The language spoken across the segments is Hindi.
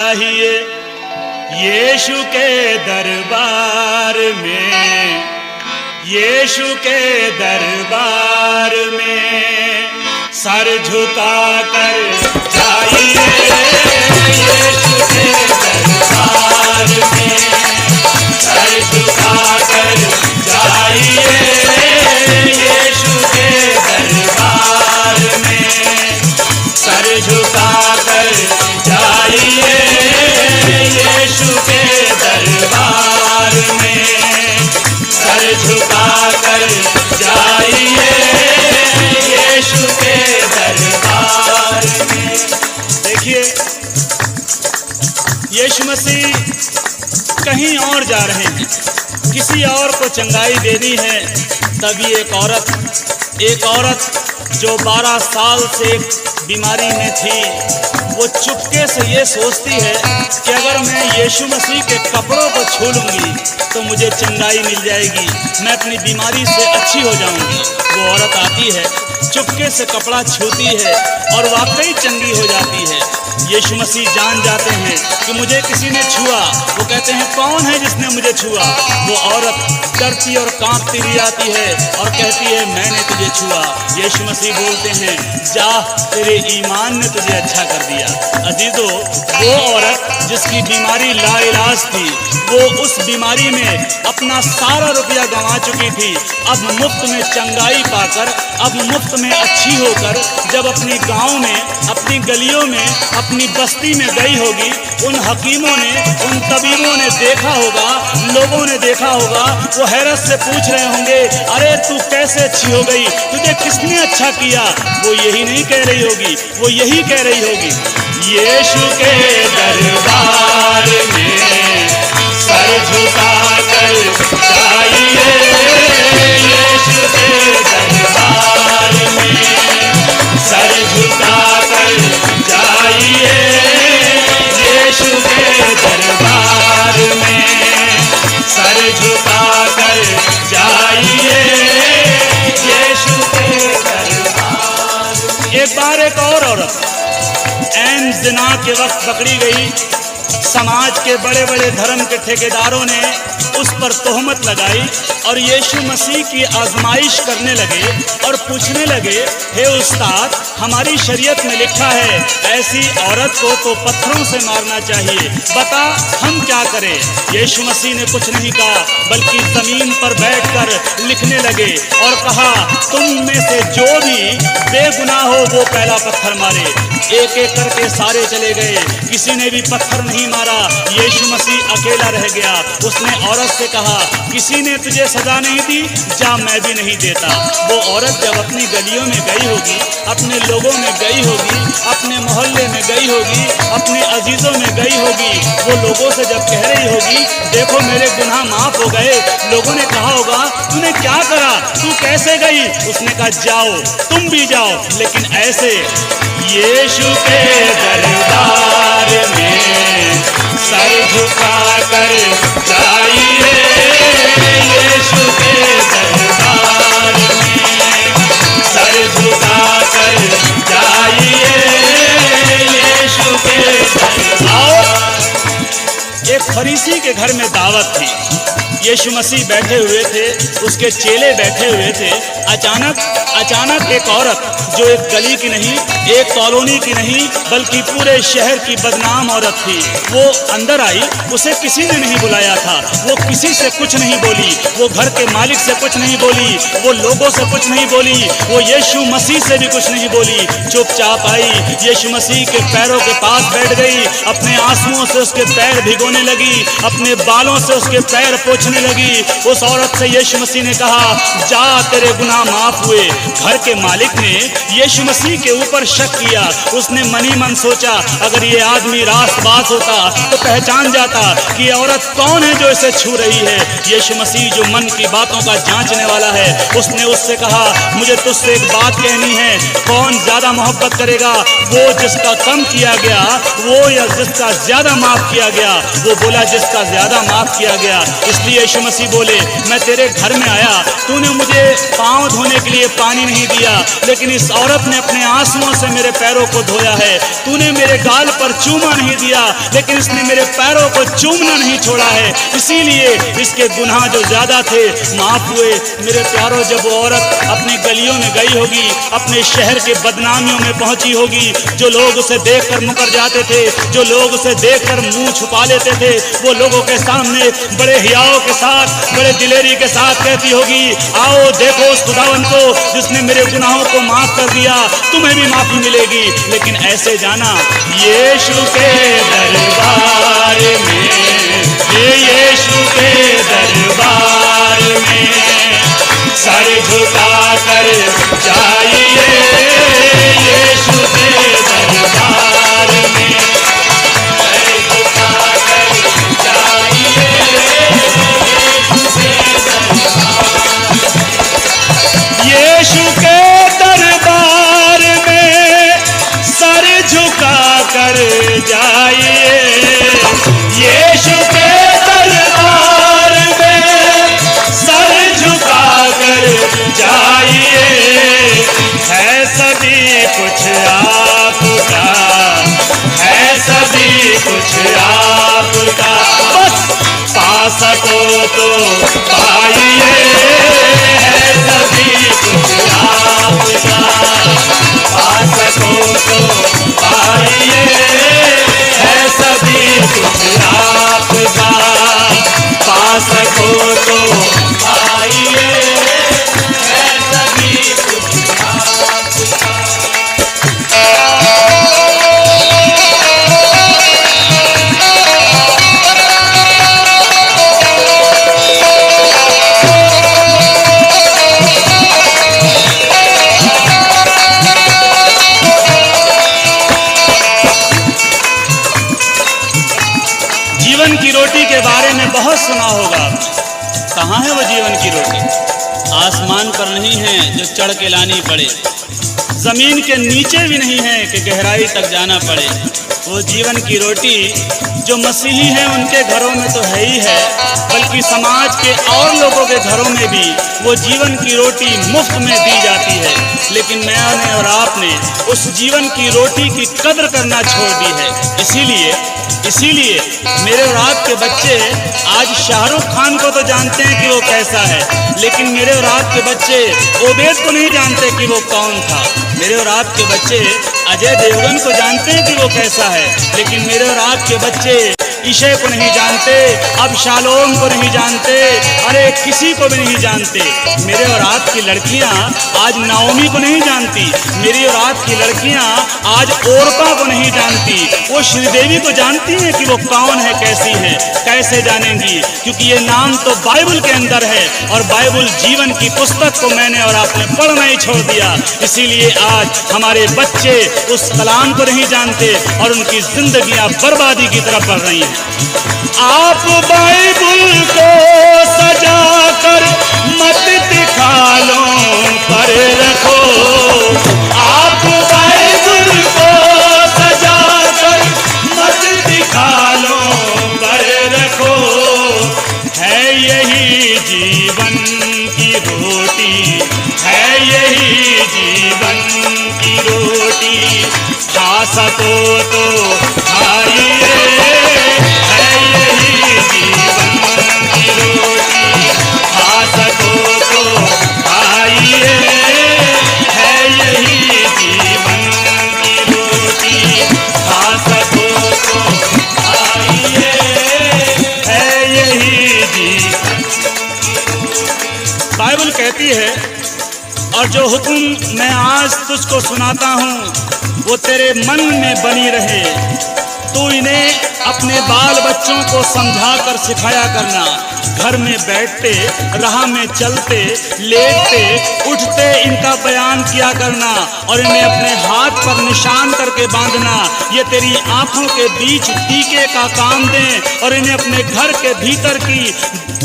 चाहिए यीशु के दरबार में, यीशु के दरबार में सर झुका कर जाइए, यीशु के दरबार में सर झुका कर जाइए, यीशु के दरबार में सर झुका कर जाइए, यीशु के दरबार में सर झुका कर जाइए, यीशु के दरबार में। देखिए, यीशु मसीह कहीं और जा रहे हैं, किसी और को चंगाई देनी है। तभी एक औरत जो 12 साल से बीमारी में थी, वो चुपके से ये सोचती है कि अगर मैं यीशु मसीह के कपड़ों को छू लूँगी तो मुझे चंगाई मिल जाएगी, मैं अपनी बीमारी से अच्छी हो जाऊँगी। वो औरत आती है, चुपके से कपड़ा छूती है और वाकई चंगी हो जाती है। यीशु मसीह जान जाते हैं कि मुझे किसी ने छुआ। वो कहते हैं, कौन है जिसने मुझे छुआ? वो औरत डरती और कांपती हुई आती है और कहती है, मैंने तुझे छुआ। यीशु मसीह बोलते हैं, जा, तेरे ईमान ने तुझे अच्छा कर दिया। अजीजों, वो औरत जिसकी बीमारी लाइलाज थी, वो उस बीमारी में अपना सारा रुपया गंवा चुकी थी, अब मुफ्त में चंगाई पाकर, अब मुफ्त में अच्छी होकर जब अपनी गांव में, अपनी गलियों में, अपनी बस्ती में गई होगी, उन हकीमों ने, उन तबीबों ने देखा होगा, लोगों ने देखा होगा, वो हैरत से पूछ रहे होंगे, अरे तू कैसे अच्छी हो गई, तुझे किसने अच्छा किया? वो यही नहीं कह रही होगी, वो यही कह रही होगी, यीशु के दरबार में सर झुका कर जाइए, यीशु के दरबार में सर झुका कर जाइए, यीशु के दरबार में सर झुका कर जाइए, यीशु के दरबार। एक बार एक और औरत ऐन ज़िना के वक्त पकड़ी गई। समाज के बड़े बड़े धर्म के ठेकेदारों ने उस पर तोहमत लगाई और यीशु मसीह की आजमाइश करने लगे और पूछने लगे, हे उस्ताद, हमारी शरीयत में लिखा है ऐसी औरत को तो पत्थरों से मारना चाहिए, बता हम क्या करें? यीशु मसीह ने कुछ नहीं कहा, बल्कि जमीन पर बैठकर लिखने लगे और कहा, तुम में से जो भी बेगुनाह हो वो पहला पत्थर मारे। एक एक करके सारे चले गए, किसी ने भी पत्थर नहीं मारा। यीशु मसीह अकेला रह गया। उसने औरत से कहा, किसी ने तुझे सजा नहीं दी, जा, मैं भी नहीं देता। वो औरत जब अपनी गलियों में गई होगी, अपने लोगों में गई होगी, अपने मोहल्ले में गई होगी, अपने अजीजों में गई होगी, वो लोगों से जब कह रही होगी, देखो मेरे गुनाह माफ हो गए, लोगों ने कहा होगा, तूने क्या करा, तू कैसे गई? उसने कहा, जाओ, तुम भी जाओ, लेकिन ऐसे। यीशु के दरबार में सर झुका कर जाइए, यीशु के दरबार में सर झुका कर जाइए, यीशु के दरबार। एक फरीसी के घर में दावत थी। यीशु मसीह बैठे हुए थे, उसके चेले बैठे हुए थे। अचानक एक औरत, जो एक गली की नहीं, एक कॉलोनी की नहीं, बल्कि पूरे शहर की बदनाम औरत थी, वो अंदर आई। उसे किसी ने नहीं बुलाया था, वो किसी से कुछ नहीं बोली, वो घर के मालिक से कुछ नहीं बोली, वो लोगों से कुछ नहीं बोली, वो यीशु मसीह से भी कुछ नहीं बोली। चुपचाप आई, यीशु मसीह के पैरों के पास बैठ गई, अपने आंसुओं से उसके पैर भिगोने लगी, अपने बालों से उसके पैर पोंछने लगी। उस औरत से यीशु मसीह ने कहा, जा, तेरे गुनाह माफ हुए। घर के मालिक ने यीशु मसीह के ऊपर शक किया। उसने मन ही मन सोचा, अगर ये आदमी रास्तबाज होता तो पहचान जाता कि ये औरत कौन है जो इसे छू रही है। यीशु मसीह जो मन की बातों का जांचने वाला है, उसने उससे कहा, मुझे तुझसे एक बात कहनी है, कौन ज्यादा मोहब्बत करेगा, वो जिसका कम किया गया, वो या जिसका ज्यादा माफ किया गया? वो बोला, जिसका ज्यादा माफ किया गया। इसलिए यीशु मसीह बोले, मैं तेरे घर में आया, तूने मुझे पाँव धोने के लिए पानी नहीं दिया, लेकिन इस औरत ने अपने आंसुओं से मेरे पैरों को धोया है। तूने मेरे गाल पर चूमा नहीं दिया, लेकिन इसने मेरे पैरों को चूमना नहीं छोड़ा है। इसीलिए इसके गुनाह जो ज्यादा थे माफ हुए। मेरे प्यारों, जब वो औरत अपनी गलियों में गई होगी, अपने शहर के बदनामियों में पहुंची होगी, जो लोग उसे देखकर मुकर जाते थे, जो लोग उसे देखकर मुंह छुपा लेते थे, वो लोगों के सामने बड़े हियाव के साथ, बड़े दिलेरी के साथ कहती होगी, आओ देखो उस खुदावन को जिसने मेरे गुनाहों को माफ कर दिया, तुम्हें भी माफी मिलेगी। लेकिन ऐसे जाना यीशु के दरबार में, ये यीशु के दरबार में सर झुका कर जाइए, यीशु के दरबार में सर झुका कर जाइए, यीशु के दरबार में सर झुका कर जाइए, यीशु के दरबार में सर झुका कर जाइए। है सभी कुछ आपका, है सभी कुछ आपका, बस पा सको तो पाइए, है सभी कुछ आपका, पा सको तो पाइए, है सभी कुछ आपका, पा सको तो पाइए, है सभी कुछ आपका। जीवन की रोटी के बारे में बहुत सुना होगा। कहाँ है वो जीवन की रोटी? आसमान पर नहीं है जो चढ़ के लानी पड़े, जमीन के नीचे भी नहीं है कि गहराई तक जाना पड़े। वो जीवन की रोटी जो मसीही हैं उनके घरों में तो है ही है, बल्कि समाज के और लोगों के घरों में भी वो जीवन की रोटी मुफ्त में दी जाती है। लेकिन मैंने और आपने उस जीवन की रोटी की कदर करना छोड़ दी है। इसीलिए मेरे और आपके बच्चे आज शाहरुख खान को तो जानते हैं कि वो कैसा है, लेकिन मेरे और आपके बच्चे ओबेद को नहीं जानते कि वो कौन था। मेरे और आपके बच्चे अजय देवगन को जानते हैं कि वो कैसा है, लेकिन मेरे और आपके बच्चे ईशे को नहीं जानते, अब शालोम को नहीं जानते, अरे किसी को भी नहीं जानते। मेरे और आपकी लड़कियां आज नाओमी को नहीं जानती, मेरी और आपकी लड़कियां आज ओरपा को नहीं जानती। वो श्रीदेवी को जानती हैं कि वो कौन है, कैसी है, कैसे जानेंगी? क्योंकि ये नाम तो बाइबल के अंदर है, और बाइबल जीवन की पुस्तक को मैंने और आपने पढ़ना ही छोड़ दिया। इसीलिए आज हमारे बच्चे उस कलाम को नहीं जानते और उनकी जिंदगियां बर्बादी की तरफ बढ़ रही हैं। आप बाइबल को सजाकर मत दिखालों पर रखो, आप बाइबल को सजाकर मत दिखालों पर रखो। है यही जीवन की रोटी, है यही जीवन की रोटी, खा सको तो खाइए, है यही जीवन की रोटी, खा सको तो खाइए, है यही जीवन की रोटी, खा सको तो खाइए, है यही जीवन। बाइबल कहती है, और जो हुक्म मैं आज तुझको सुनाता हूँ वो तेरे मन में बनी रहे, तू इन्हें अपने बाल बच्चों को समझा कर सिखाया करना। घर में बैठते, राह में चलते, लेटते, उठते इनका बयान किया करना, और इन्हें अपने हाथ पर निशान करके बांधना। ये तेरी आंखों के बीच टीके का काम दें, और इन्हें अपने घर के भीतर की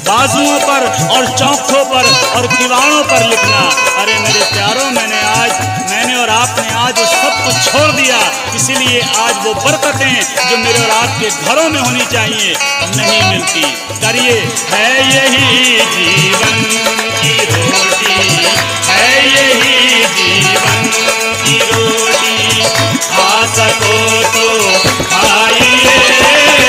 बाजुओं पर और चौखटों पर और दीवारों पर लिखना। अरे मेरे प्यारों, मैंने और आपने आज सब कुछ छोड़ दिया, इसीलिए आज वो बरकतें जो मेरे और आपके घरों में होनी चाहिए, नहीं मिलती। करिए, है यही जीवन की